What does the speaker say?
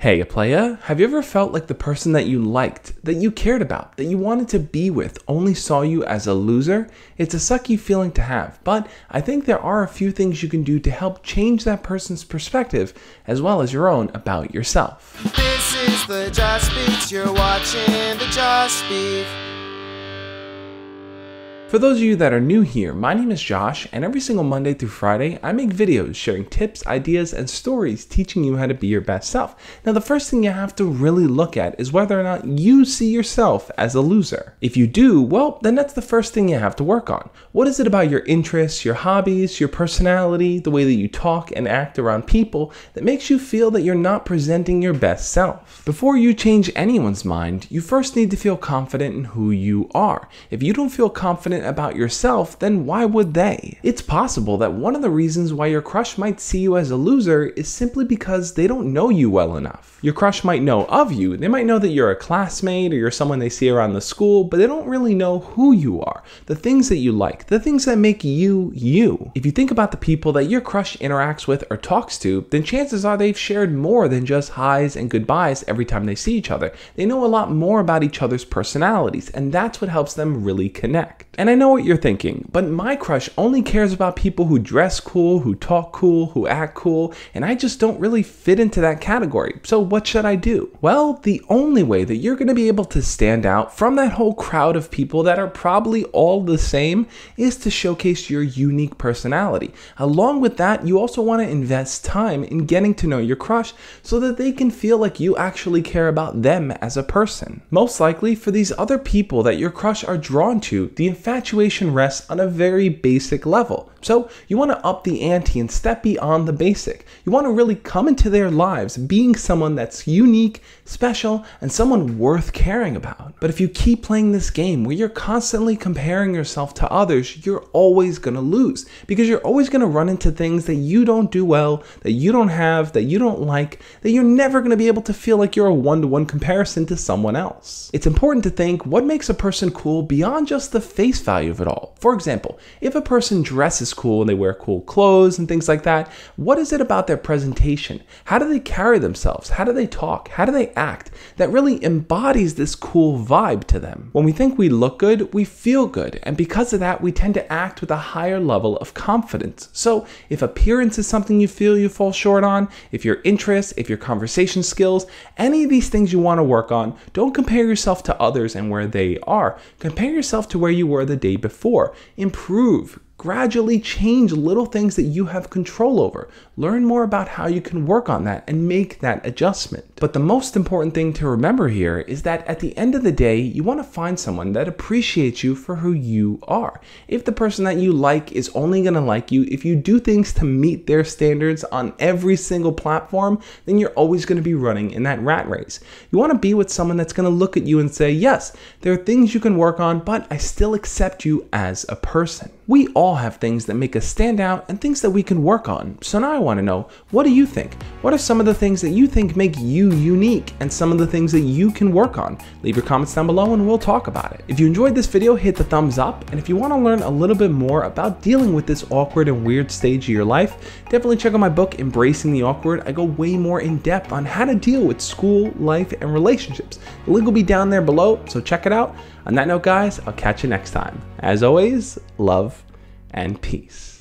Hey, playa, have you ever felt like the person that you liked, that you cared about, that you wanted to be with only saw you as a loser? It's a sucky feeling to have, but I think there are a few things you can do to help change that person's perspective as well as your own about yourself. This is the Just Beef, you're watching the Just Beef. For those of you that are new here, my name is Josh, and every single Monday through Friday, I make videos sharing tips, ideas, and stories teaching you how to be your best self. Now, the first thing you have to really look at is whether or not you see yourself as a loser. If you do, well, then that's the first thing you have to work on. What is it about your interests, your hobbies, your personality, the way that you talk and act around people that makes you feel that you're not presenting your best self? Before you change anyone's mind, you first need to feel confident in who you are. If you don't feel confident about yourself, then why would they? It's possible that one of the reasons why your crush might see you as a loser is simply because they don't know you well enough. Your crush might know of you. They might know that you're a classmate or you're someone they see around the school, but they don't really know who you are, the things that you like, the things that make you, you. If you think about the people that your crush interacts with or talks to, then chances are they've shared more than just highs and goodbyes every time they see each other. They know a lot more about each other's personalities, and that's what helps them really connect. And I know what you're thinking, but my crush only cares about people who dress cool, who talk cool, who act cool, and I just don't really fit into that category. So what should I do? Well, the only way that you're going to be able to stand out from that whole crowd of people that are probably all the same is to showcase your unique personality. Along with that, you also want to invest time in getting to know your crush so that they can feel like you actually care about them as a person. Most likely, for these other people that your crush are drawn to, the infatuation rests on a very basic level. So you want to up the ante and step beyond the basic. You want to really come into their lives being someone that's unique, special, and someone worth caring about. But if you keep playing this game where you're constantly comparing yourself to others, you're always going to lose because you're always going to run into things that you don't do well, that you don't have, that you don't like, that you're never going to be able to feel like you're a one-to-one comparison to someone else. It's important to think what makes a person cool beyond just the face value of it all. For example, if a person dresses cool and they wear cool clothes and things like that, what is it about their presentation? How do they carry themselves? How do they talk? How do they act that really embodies this cool vibe to them? When we think we look good, we feel good, and because of that, we tend to act with a higher level of confidence. So if appearance is something you feel you fall short on, if your interests, if your conversation skills, any of these things you want to work on, don't compare yourself to others and where they are. Compare yourself to where you were the day before. Improve. Gradually change little things that you have control over. Learn more about how you can work on that and make that adjustment. But the most important thing to remember here is that at the end of the day, you want to find someone that appreciates you for who you are. If the person that you like is only going to like you if you do things to meet their standards on every single platform, then you're always going to be running in that rat race. You want to be with someone that's going to look at you and say, yes, there are things you can work on, but I still accept you as a person. We all have things that make us stand out and things that we can work on. So now I want to know, what do you think? What are some of the things that you think make you unique and some of the things that you can work on? Leave your comments down below and we'll talk about it. If you enjoyed this video, hit the thumbs up. And if you want to learn a little bit more about dealing with this awkward and weird stage of your life, definitely check out my book, Embracing the Awkward. I go way more in depth on how to deal with school, life, and relationships. The link will be down there below, so check it out. On that note, guys, I'll catch you next time. As always, love and peace.